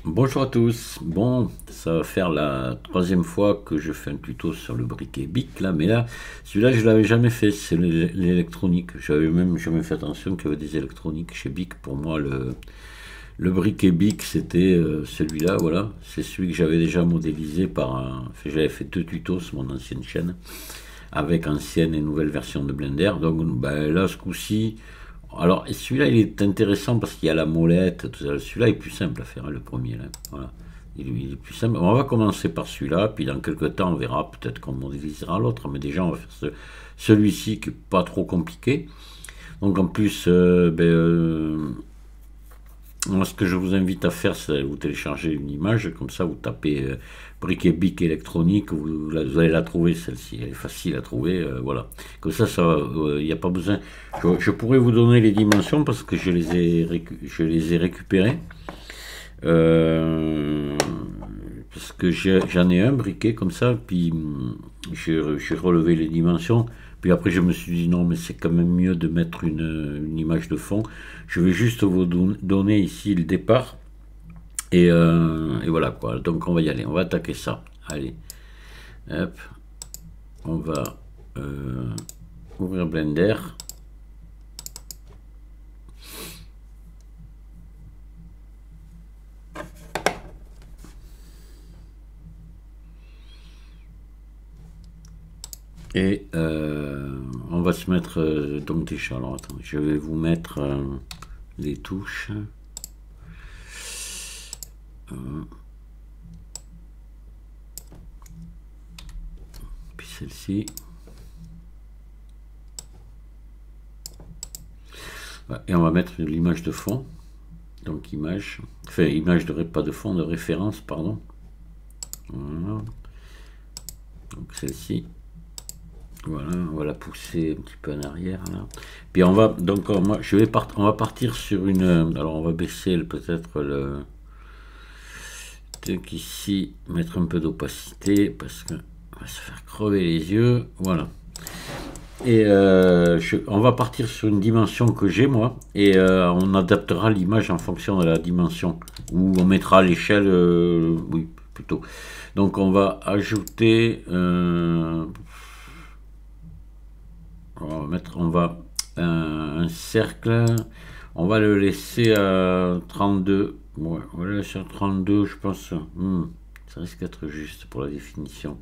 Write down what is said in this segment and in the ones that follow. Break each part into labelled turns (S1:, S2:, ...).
S1: Bonjour à tous. Bon, ça va faire la troisième fois que je fais un tuto sur le briquet BIC là, mais là, celui-là je l'avais jamais fait, c'est l'électronique. J'avais même jamais fait attention qu'il y avait des électroniques chez BIC. Pour moi, le briquet BIC c'était celui-là, voilà. C'est celui que j'avais déjà modélisé enfin, j'avais fait deux tutos sur mon ancienne chaîne avec ancienne et nouvelle version de Blender. Donc ben, là, ce coup-ci. Alors, celui-là, il est intéressant parce qu'il y a la molette, tout ça. Celui-là est plus simple à faire, hein, le premier, là. Voilà. Il est plus simple. On va commencer par celui-là, puis dans quelques temps, on verra. Peut-être qu'on modélisera l'autre, mais déjà, on va faire celui-ci qui est pas trop compliqué. Donc, en plus, moi, ce que je vous invite à faire, c'est vous télécharger une image, comme ça vous tapez briquet BIC électronique, vous allez la trouver celle-ci, elle est facile à trouver, voilà. Comme ça, il n'y a pas besoin. Je pourrais vous donner les dimensions parce que je les ai récupérées. Parce que j'en ai un briquet comme ça, puis j'ai relevé les dimensions. Puis après, je me suis dit non, mais c'est quand même mieux de mettre une image de fond. Je vais juste vous donner ici le départ. Et voilà quoi. Donc on va y aller. On va attaquer ça. Allez. Hop. On va ouvrir Blender. Et on va se mettre donc déjà. Alors attendez, je vais vous mettre les touches. Puis celle-ci. Et on va mettre l'image de fond. Donc image. Enfin image de pas de fond, de référence, pardon. Voilà. Donc celle-ci. Voilà, on va la pousser un petit peu en arrière là. Puis on va donc moi on va partir sur une. Alors on va baisser peut-être le truc ici, mettre un peu d'opacité parce que on va se faire crever les yeux. Voilà. Et on va partir sur une dimension que j'ai moi et on adaptera l'image en fonction de la dimension ou on mettra l'échelle. Oui, plutôt. Donc on va ajouter. On va un cercle, on va le laisser à 32. Ouais, on va le laisser à 32, je pense. Ça risque d'être juste pour la définition.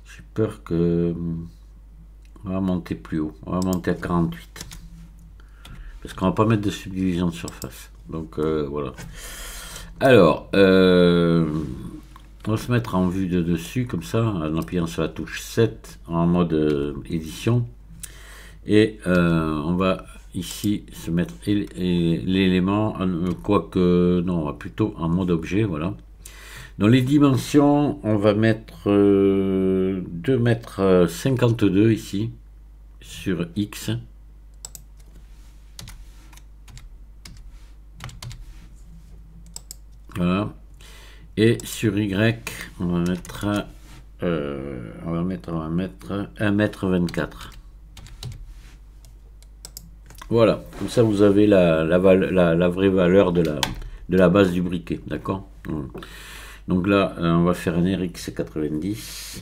S1: J'ai peur que. On va monter plus haut. On va monter à 48. Parce qu'on va pas mettre de subdivision de surface. Donc voilà. Alors, on va se mettre en vue de dessus, comme ça, en appuyant sur la touche 7 en mode édition. Et on va ici se mettre l'élément, quoique, non, on va plutôt en mode objet, voilà. Dans les dimensions, on va mettre 2,52 m ici, sur X. Voilà. Et sur Y, on va mettre 1,24 m. Voilà, comme ça vous avez la vraie valeur de la base du briquet, d'accord. Donc là, on va faire un RX 90.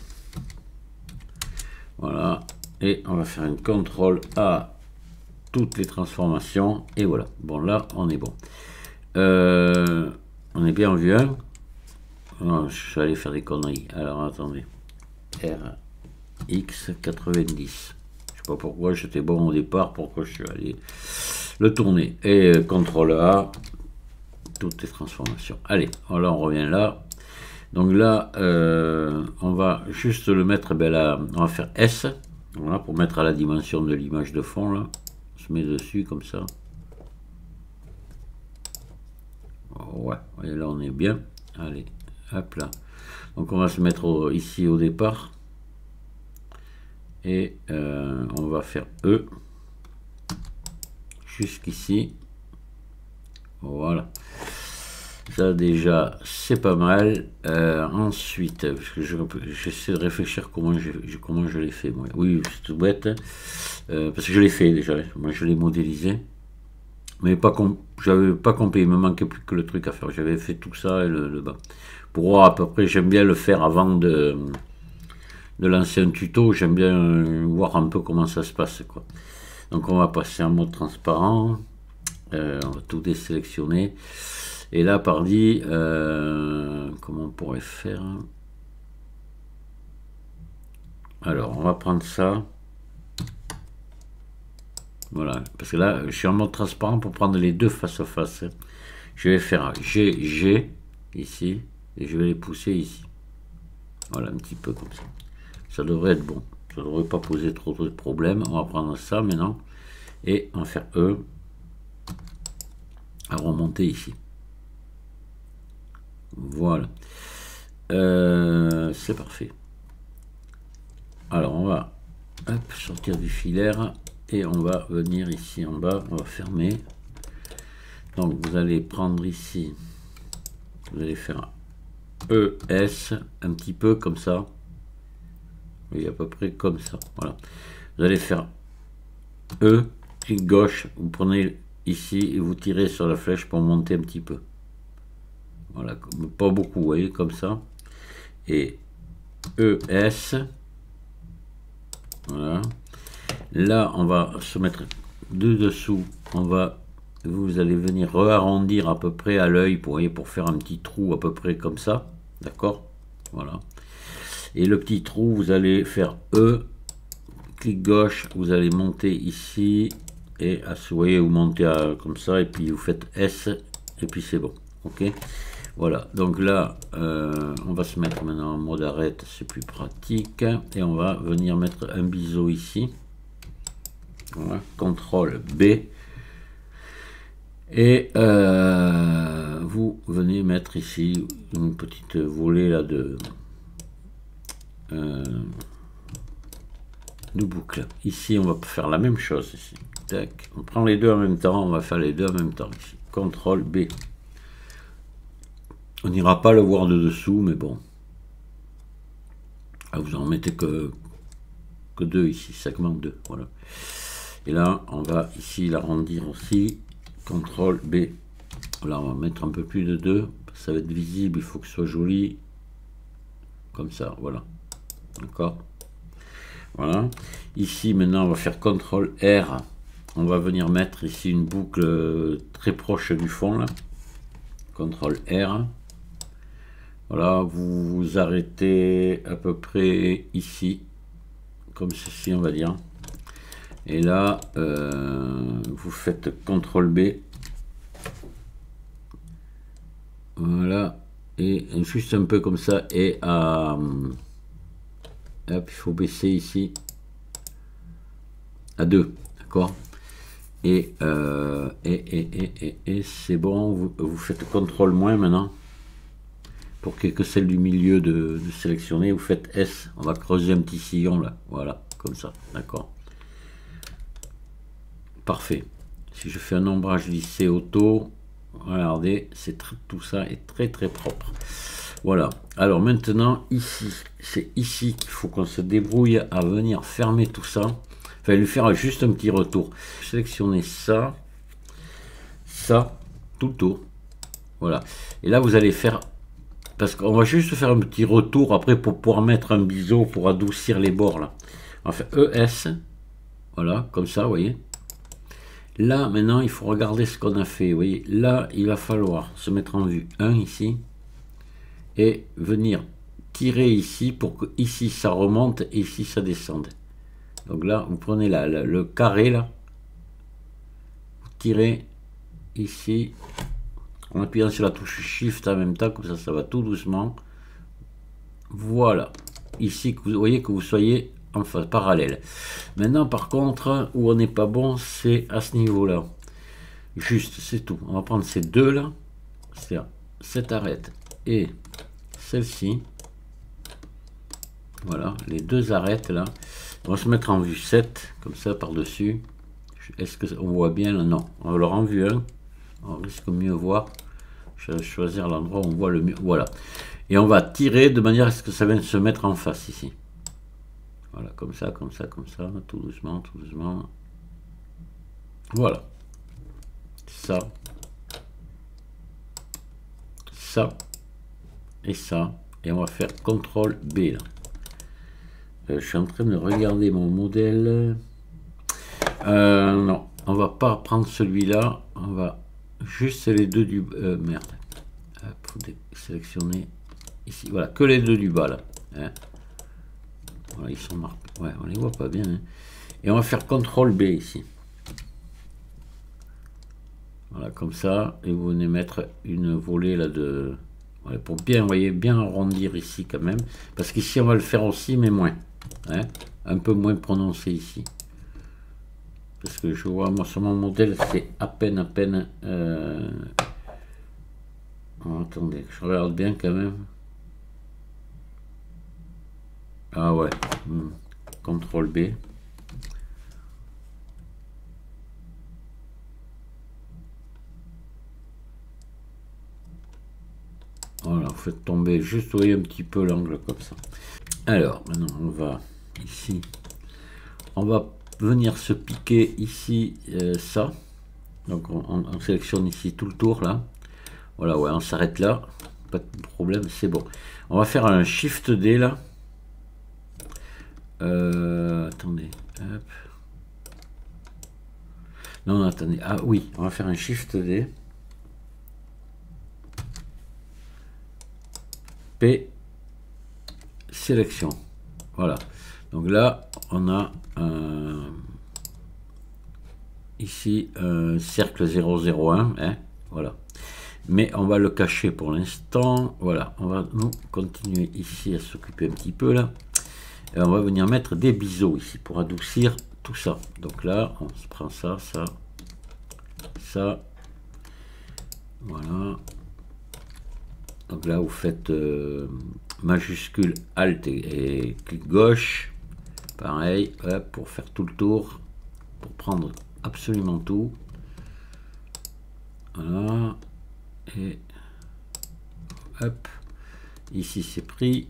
S1: Voilà, et on va faire un CTRL A toutes les transformations, et voilà. Bon, là, on est bon. On est bien en vue 1. Non, je suis allé faire des conneries. Alors, attendez. RX 90. Je sais pas pourquoi j'étais bon au départ, pourquoi je suis allé le tourner. Et CTRL A, toutes les transformations. Allez, alors on revient là. Donc là, on va juste le mettre, là, on va faire S, voilà, pour mettre à la dimension de l'image de fond, là. On se met dessus, comme ça. Ouais, et là on est bien. Allez, hop là. Donc on va se mettre ici au départ. Et on va faire E jusqu'ici. Voilà. Ça déjà c'est pas mal. Ensuite, parce que j'essaie de réfléchir comment je l'ai fait moi. Oui, c'est tout bête. Parce que je l'ai fait déjà. Moi je l'ai modélisé. Mais pas j'avais pas compris, il me manquait plus que le truc à faire. J'avais fait tout ça et le bas. Pour voir à peu près, j'aime bien le faire avant de lancer un tuto, j'aime bien voir un peu comment ça se passe, quoi. Donc on va passer en mode transparent, on va tout désélectionner. Et là, pardi, comment on pourrait faire? Alors, on va prendre ça. Voilà, parce que là, je suis en mode transparent pour prendre les deux face à face. Je vais faire G ici, et je vais les pousser ici. Voilà, un petit peu comme ça. Ça devrait être bon. Ça ne devrait pas poser trop de problèmes. On va prendre ça maintenant, et on va faire E, à remonter ici. Voilà. C'est parfait. Alors, on va sortir du filaire. Et on va venir ici en bas, on va fermer. Donc vous allez prendre ici, vous allez faire ES, un petit peu comme ça. Oui, à peu près comme ça. Voilà. Vous allez faire E, clic gauche, vous prenez ici et vous tirez sur la flèche pour monter un petit peu. Voilà, pas beaucoup, vous voyez, comme ça. Et ES. Voilà. Là, on va se mettre de dessous. Vous allez venir arrondir à peu près à l'œil pour faire un petit trou à peu près comme ça. D'accord? Voilà. Et le petit trou, vous allez faire E, clic gauche, vous allez monter ici. Et vous voyez, vous montez comme ça. Et puis vous faites S. Et puis c'est bon. Ok? Voilà. Donc là, on va se mettre maintenant en mode arrête. C'est plus pratique. Et on va venir mettre un biseau ici. Voilà, CTRL B et vous venez mettre ici une petite volée là de boucle. Ici on va faire la même chose ici. Tac. On prend les deux en même temps, on va faire les deux en même temps ici. CTRL B. On n'ira pas le voir de dessous, mais bon. Ah, vous en mettez que deux ici, segment 2, voilà. Et là, on va ici l'arrondir aussi. CTRL B. Là, on va mettre un peu plus de 2. Ça va être visible, il faut que ce soit joli. Comme ça, voilà. D'accord. Voilà. Ici, maintenant, on va faire CTRL R. On va venir mettre ici une boucle très proche du fond, là. CTRL R. Voilà, vous vous arrêtez à peu près ici. Comme ceci, on va dire. Et là, vous faites CTRL B. Voilà. Et juste un peu comme ça. Et hop, il faut baisser ici à 2. D'accord. Et c'est bon. Vous faites CTRL- maintenant. Pour que celle du milieu de sélectionner. Vous faites S. On va creuser un petit sillon là. Voilà. Comme ça. D'accord. Parfait. Si je fais un ombrage lissé auto, regardez, tout ça est très très propre. Voilà. Alors maintenant, ici, c'est ici qu'il faut qu'on se débrouille à venir fermer tout ça. Enfin, lui faire juste un petit retour. Sélectionnez ça, tout le tour. Voilà. Et là, vous allez faire... Parce qu'on va juste faire un petit retour après pour pouvoir mettre un biseau pour adoucir les bords là. On va faire ES. Voilà, comme ça, vous voyez. Là, maintenant, il faut regarder ce qu'on a fait. Vous voyez, là, il va falloir se mettre en vue 1 ici et venir tirer ici pour que ici ça remonte et ici ça descende. Donc là, vous prenez le carré là, vous tirez ici en appuyant sur la touche Shift en même temps, comme ça, ça va tout doucement. Voilà. Ici, vous voyez que vous soyez en face, parallèle. Maintenant, par contre, où on n'est pas bon, c'est à ce niveau-là. Juste, c'est tout. On va prendre ces deux-là, c'est-à-dire cette arête et celle-ci. Voilà, les deux arêtes là. On va se mettre en vue 7, comme ça, par-dessus. Est-ce qu'on voit bien là? Non. On va le en vue 1. On risque mieux voir. Je vais choisir l'endroit où on voit le mieux. Voilà. Et on va tirer de manière à ce que ça vienne se mettre en face ici. Voilà, comme ça, comme ça, comme ça, tout doucement, tout doucement. Voilà. ça, ça et ça. Et on va faire CTRL B là. Je suis en train de regarder mon modèle. Non, on va pas prendre celui-là. On va juste les deux du... merde. Il faut sélectionner ici. Voilà, que les deux du bas là. Hein. Voilà, ils sont marqués. Ouais, on les voit pas bien. Hein. Et on va faire CTRL B ici. Voilà, comme ça. Et vous venez mettre une volée là de... Voilà, pour bien, vous voyez, bien arrondir ici quand même. Parce qu'ici, on va le faire aussi, mais moins. Hein, un peu moins prononcé ici. Parce que je vois, moi, sur mon modèle, c'est à peine... Oh, attendez, je regarde bien quand même. Ah ouais. CTRL B. Voilà, vous faites tomber juste, vous voyez, un petit peu l'angle comme ça. Alors, maintenant, on va ici. On va venir se piquer ici ça. Donc, on sélectionne ici tout le tour, là. Voilà, ouais, on s'arrête là. Pas de problème, c'est bon. On va faire un Shift D, là. Attendez. Hop. Non, attendez. Ah oui, on va faire un Shift D. P. Sélection. Voilà. Donc là, on a ici un cercle 001. Hein, voilà. Mais on va le cacher pour l'instant. Voilà. On va nous continuer ici à s'occuper un petit peu là. Et on va venir mettre des biseaux ici pour adoucir tout ça. Donc là, on se prend ça, ça, ça. Voilà. Donc là, vous faites majuscule Alt et clic gauche. Pareil, hop, pour faire tout le tour. Pour prendre absolument tout. Voilà. Et hop. Ici, c'est pris.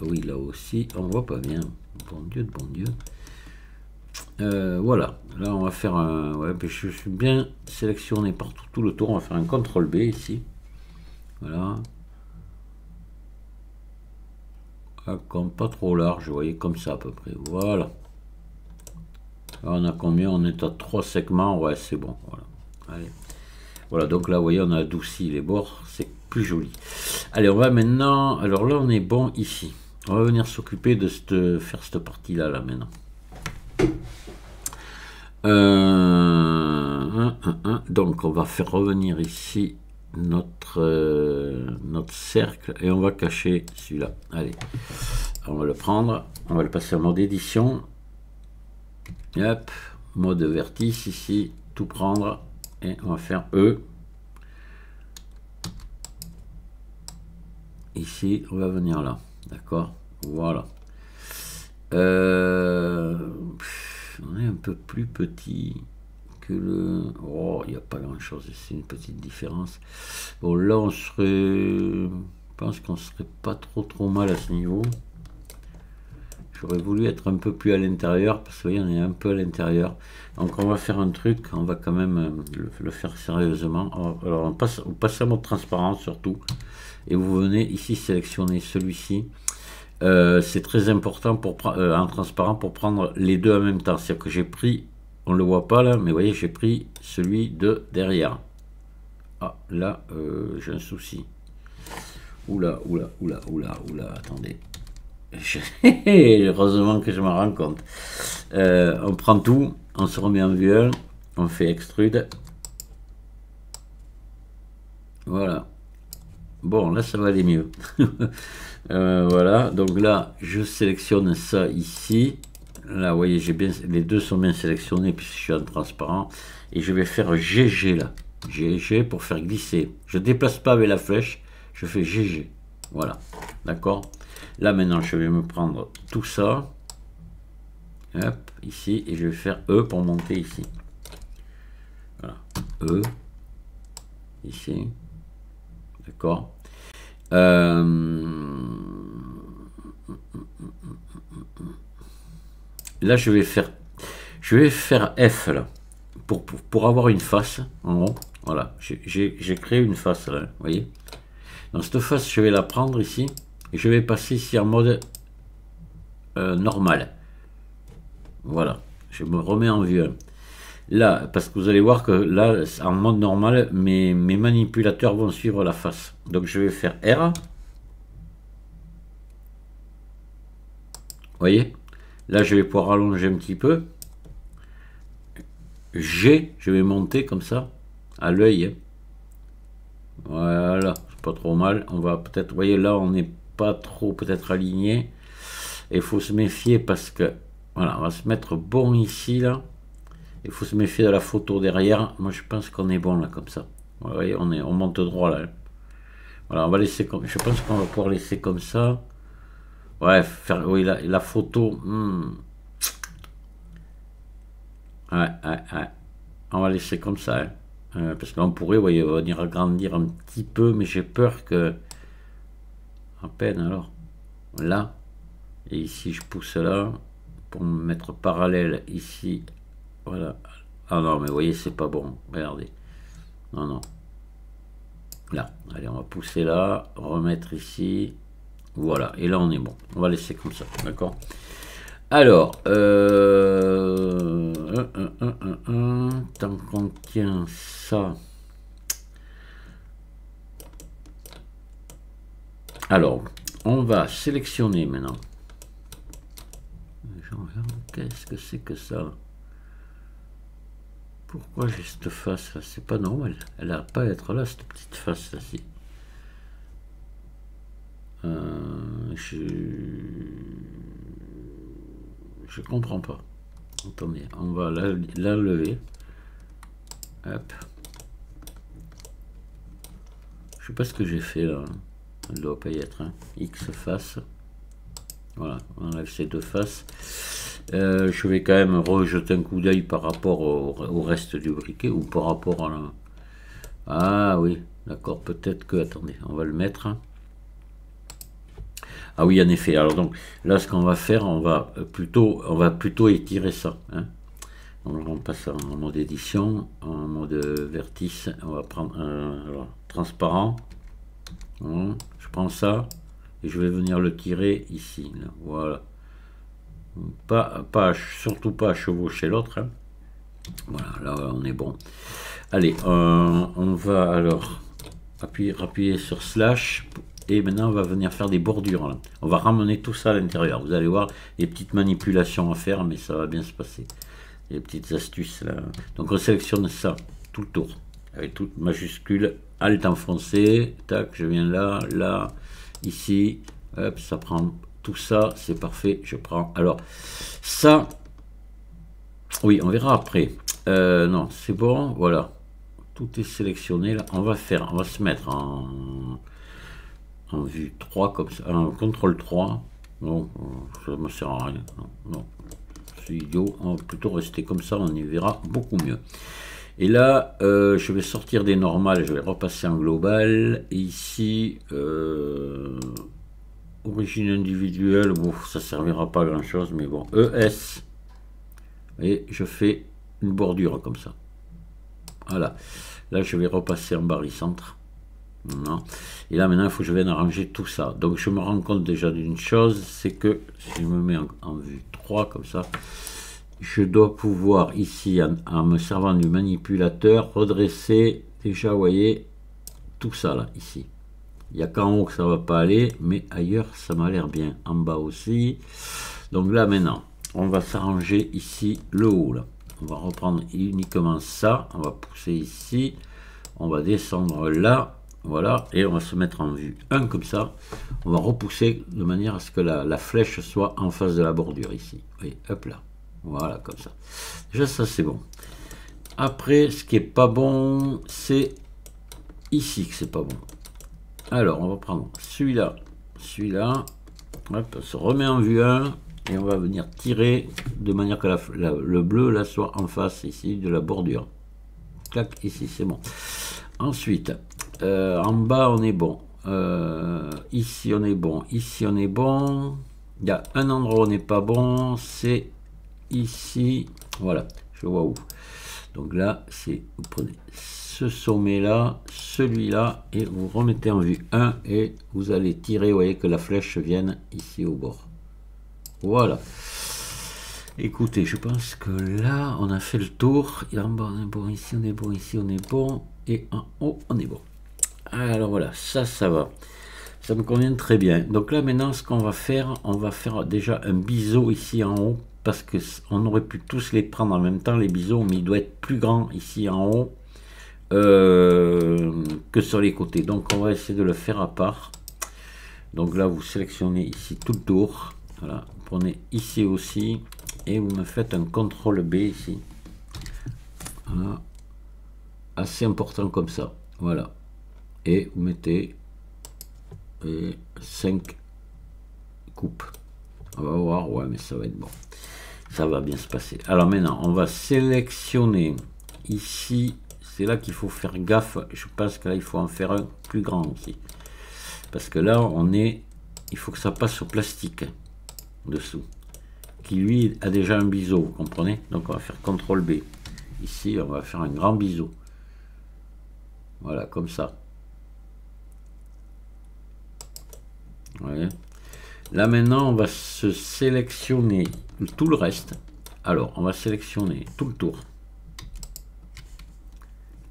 S1: Oui, là aussi, on voit pas bien. Bon Dieu, de bon Dieu. Voilà, là on va faire un... Ouais, je suis bien sélectionné partout, tout le tour. On va faire un CTRL B ici. Voilà. Comme pas trop large, vous voyez, comme ça à peu près. Voilà. Là, on a combien? On est à 3 segments. Ouais, c'est bon. Voilà. Allez. Voilà, donc là, vous voyez, on a adouci les bords. C'est plus joli. Allez, on va maintenant... Alors là, on est bon ici. On va venir s'occuper de faire cette partie-là, là, maintenant. Donc, on va faire revenir ici notre cercle et on va cacher celui-là. Allez, on va le prendre. On va le passer en mode édition. Hop, mode vertice ici. Tout prendre. Et on va faire E. Ici, on va venir là. D'accord? Voilà. On est un peu plus petit que le... Oh, il n'y a pas grand chose. C'est une petite différence. Bon, là, on serait... Je pense qu'on serait pas trop mal à ce niveau. J'aurais voulu être un peu plus à l'intérieur, parce que vous voyez, on est un peu à l'intérieur. Donc on va faire un truc, on va quand même le faire sérieusement. Alors on passe à mode transparent surtout. Et vous venez ici sélectionner celui-ci. C'est très important pour en transparent pour prendre les deux en même temps. C'est-à-dire que j'ai pris, on ne le voit pas là, mais vous voyez, j'ai pris celui de derrière. Ah, là, j'ai un souci. Oula, attendez. Heureusement que je m'en rends compte. On prend tout, on se remet en vue 1, on fait extrude. Voilà. Bon, là ça va aller mieux. Voilà, donc là je sélectionne ça ici. Là, vous voyez, j'ai bien, les deux sont bien sélectionnés puisque je suis en transparent. Et je vais faire GG là. GG pour faire glisser. Je ne déplace pas avec la flèche, je fais GG. Voilà, d'accord. Là maintenant je vais me prendre tout ça, hop, ici, et je vais faire E pour monter ici. Voilà, E, ici, d'accord. Là je vais faire F là, pour avoir une face en haut. Voilà, j'ai créé une face là, vous voyez. Donc cette face, je vais la prendre ici et je vais passer ici en mode normal. Voilà, je me remets en vue 1. Là, parce que vous allez voir que là, en mode normal, mes manipulateurs vont suivre la face. Donc je vais faire R. Vous voyez? Là, je vais pouvoir allonger un petit peu. G, je vais monter comme ça, à l'œil. Voilà, c'est pas trop mal. On va peut-être, vous voyez, là, on n'est pas trop peut-être aligné. Et il faut se méfier parce que, voilà, on va se mettre bon ici, là. Il faut se méfier de la photo derrière. Moi, je pense qu'on est bon, là, comme ça. Vous voyez, on monte droit, là. Voilà, on va laisser comme, je pense qu'on va pouvoir laisser comme ça. Ouais, faire, oui, la photo. Ouais. On va laisser comme ça. Parce qu'on pourrait, vous voyez, venir agrandir un petit peu, mais j'ai peur que. À peine alors. Là. Et ici, je pousse là. Pour me mettre parallèle ici. Voilà. Ah non, mais vous voyez, c'est pas bon. Regardez. Non. Là. Allez, on va pousser là. Remettre ici. Voilà. Et là, on est bon. On va laisser comme ça. D'accord? Alors, tant qu'on tient ça. Alors, on va sélectionner maintenant. Je regarde, qu'est-ce que c'est que ça? Pourquoi j'ai cette face là? C'est pas normal. Elle n'a pas à être là, cette petite face là-ci. Je comprends pas. Attendez, on va la lever. Hop. Je sais pas ce que j'ai fait là. Elle doit pas y être. Hein. X face. Voilà, on enlève ces deux faces. Je vais quand même rejeter un coup d'œil par rapport au reste du briquet ou par rapport à la... Ah oui, d'accord, peut-être que... Attendez, on va le mettre. Ah oui, en effet. Alors donc, là, ce qu'on va faire, on va plutôt étirer ça. Hein. On passe en mode édition, en mode vertice. On va prendre alors, transparent. Voilà. Je prends ça et je vais venir le tirer ici. Là. Voilà. Surtout pas à chevaucher l'autre. Hein. Voilà, là, on est bon. Allez, on va alors appuyer sur slash. Et maintenant, on va venir faire des bordures. Là. On va ramener tout ça à l'intérieur. Vous allez voir, des petites manipulations à faire, mais ça va bien se passer. Des petites astuces là. Donc, on sélectionne ça, tout le tour. Avec toute majuscule, Alt enfoncé. Tac, je viens là, ici. Hop, ça prend tout ça. C'est parfait. Je prends. Alors, ça, oui, on verra après. Non, c'est bon. Voilà. Tout est sélectionné. Là, on va se mettre en vue 3 comme ça, un contrôle 3, non, ça ne me sert à rien, non, c'est idiot, on va plutôt rester comme ça, on y verra beaucoup mieux. Et là, je vais sortir des normales, je vais repasser en global, et ici, origine individuelle, bon, ça servira pas à grand chose, mais bon, ES, et je fais une bordure comme ça, voilà, là je vais repasser en barycentre. Non. Et là maintenant il faut que je vienne arranger tout ça. Donc je me rends compte déjà d'une chose, c'est que si je me mets en vue 3 comme ça, je dois pouvoir ici en me servant du manipulateur redresser déjà, vous voyez, tout ça là ici. Il n'y a qu'en haut que ça va pas aller, mais ailleurs ça m'a l'air bien, en bas aussi. Donc là maintenant on va s'arranger ici le haut là. On va reprendre uniquement ça, on va pousser ici, on va descendre là. Voilà, et on va se mettre en vue 1 comme ça. On va repousser de manière à ce que la flèche soit en face de la bordure ici. Oui, hop là. Voilà, comme ça. Déjà, ça, c'est bon. Après, ce qui est pas bon, c'est ici que c'est pas bon. Alors, on va prendre celui-là. Hop, on se remet en vue 1. Et on va venir tirer de manière que le bleu, là, soit en face ici de la bordure. Clac, ici, c'est bon. Ensuite... en bas on est bon, ici on est bon, ici on est bon, il y a un endroit où on n'est pas bon, c'est ici, voilà, je vois où. Donc là, c'est vous prenez ce sommet-là, celui-là, et vous remettez en vue 1 et vous allez tirer, vous voyez que la flèche vienne ici au bord. Voilà. Écoutez, je pense que là, on a fait le tour. Et en bas, on est bon, ici, on est bon, ici, on est bon. Et en haut, on est bon. Alors voilà, ça va. Ça me convient très bien. Donc là, maintenant, ce qu'on va faire, on va faire déjà un biseau ici en haut. Parce qu'on aurait pu tous les prendre en même temps, les biseaux, mais il doit être plus grand ici en haut que sur les côtés. Donc on va essayer de le faire à part. Donc là, vous sélectionnez ici tout le tour. Voilà, vous prenez ici aussi. Et vous me faites un CTRL B ici. Voilà. Assez important comme ça. Voilà. Et vous mettez 5 coupes. On va voir. Ouais, mais ça va être bon. Ça va bien se passer. Alors maintenant, on va sélectionner ici. C'est là qu'il faut faire gaffe. Je pense que là, il faut en faire un plus grand aussi. Parce que là, il faut que ça passe au plastique dessous. Qui lui a déjà un biseau, vous comprenez? Donc on va faire CTRL B. Ici, on va faire un grand biseau. Voilà, comme ça. Vous voyez? Là maintenant, on va se sélectionner tout le reste. Alors, on va sélectionner tout le tour.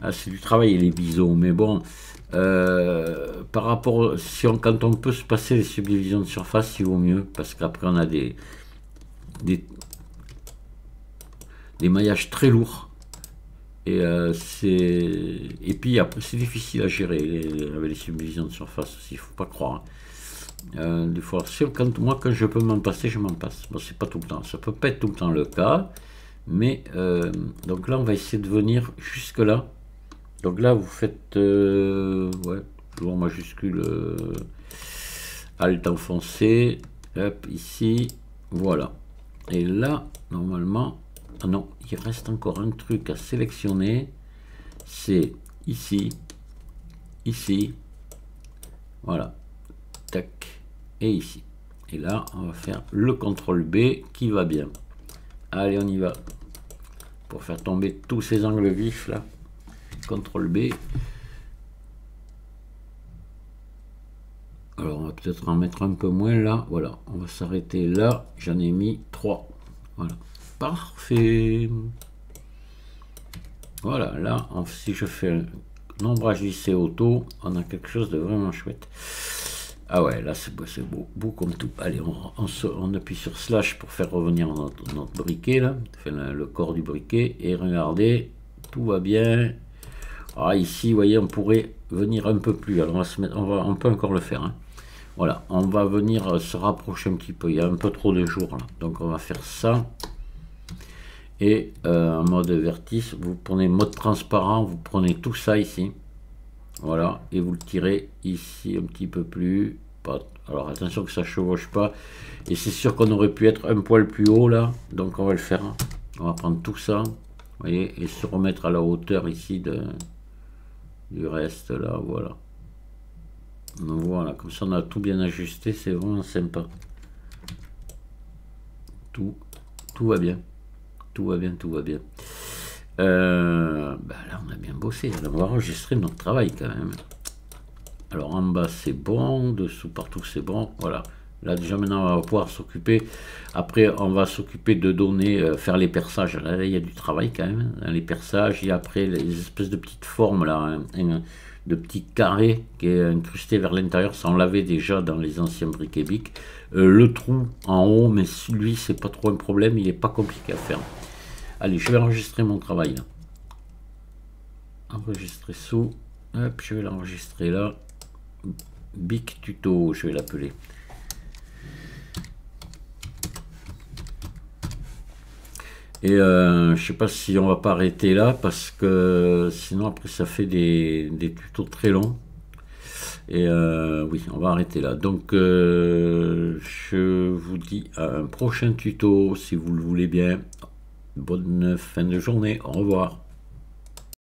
S1: Ah, c'est du travail les biseaux, mais bon, par rapport, quand on peut se passer les subdivisions de surface, il vaut mieux, parce qu'après on a des maillages très lourds et puis après c'est difficile à gérer avec les subdivisions de surface aussi, il faut pas croire. Des fois, quand je peux m'en passer, je m'en passe. Bon, c'est pas tout le temps, ça peut pas être tout le temps le cas, mais donc là on va essayer de venir jusque là. Donc là vous faites ouais, toujours majuscule, Alt enfoncé, hop ici, voilà. Et là, normalement, ah non, il reste encore un truc à sélectionner. C'est ici, ici, voilà, tac, et ici. Et là, on va faire le CTRL B qui va bien. Allez, on y va. Pour faire tomber tous ces angles vifs là. CTRL B. Alors, on va peut-être en mettre un peu moins là. Voilà, on va s'arrêter là. J'en ai mis 3. Voilà, parfait. Voilà, là, si je fais un ombrage lissé auto, on a quelque chose de vraiment chouette. Ah ouais, là, c'est beau, beau comme tout. Allez, on appuie sur slash pour faire revenir notre briquet, là. Enfin, le corps du briquet. Et regardez, tout va bien. Ah, ici, vous voyez, on pourrait venir un peu plus. Alors, on va se mettre, on peut encore le faire, hein. Voilà, on va venir se rapprocher un petit peu. Il y a un peu trop de jours là. Donc on va faire ça. Et en mode vertice, vous prenez mode transparent, vous prenez tout ça ici. Voilà, et vous le tirez ici un petit peu plus. Alors attention que ça ne chevauche pas. Et c'est sûr qu'on aurait pu être un poil plus haut là. Donc on va le faire. On va prendre tout ça. Vous voyez, et se remettre à la hauteur ici du reste là. Voilà. Donc voilà, comme ça on a tout bien ajusté, c'est vraiment sympa. Tout va bien. Tout va bien, tout va bien. Bah là on a bien bossé, là, on va enregistrer notre travail quand même. Alors en bas c'est bon, dessous partout c'est bon, voilà. Là déjà maintenant on va pouvoir s'occuper, après on va s'occuper de donner, faire les perçages. Là il y a du travail quand même, hein, les perçages, et après les espèces de petites formes là, hein, de petits carrés qui est incrusté vers l'intérieur, ça on l'avait déjà dans les anciens briquets Bic. Le trou en haut, mais lui c'est pas trop un problème, il est pas compliqué à faire. Allez, je vais enregistrer mon travail là. Enregistrer sous, hop, je vais l'enregistrer là. Bic tuto, je vais l'appeler. Et je sais pas si on va pas arrêter là parce que sinon après ça fait des tutos très longs. Et oui, on va arrêter là. Donc je vous dis à un prochain tuto si vous le voulez bien. Bonne fin de journée, au revoir.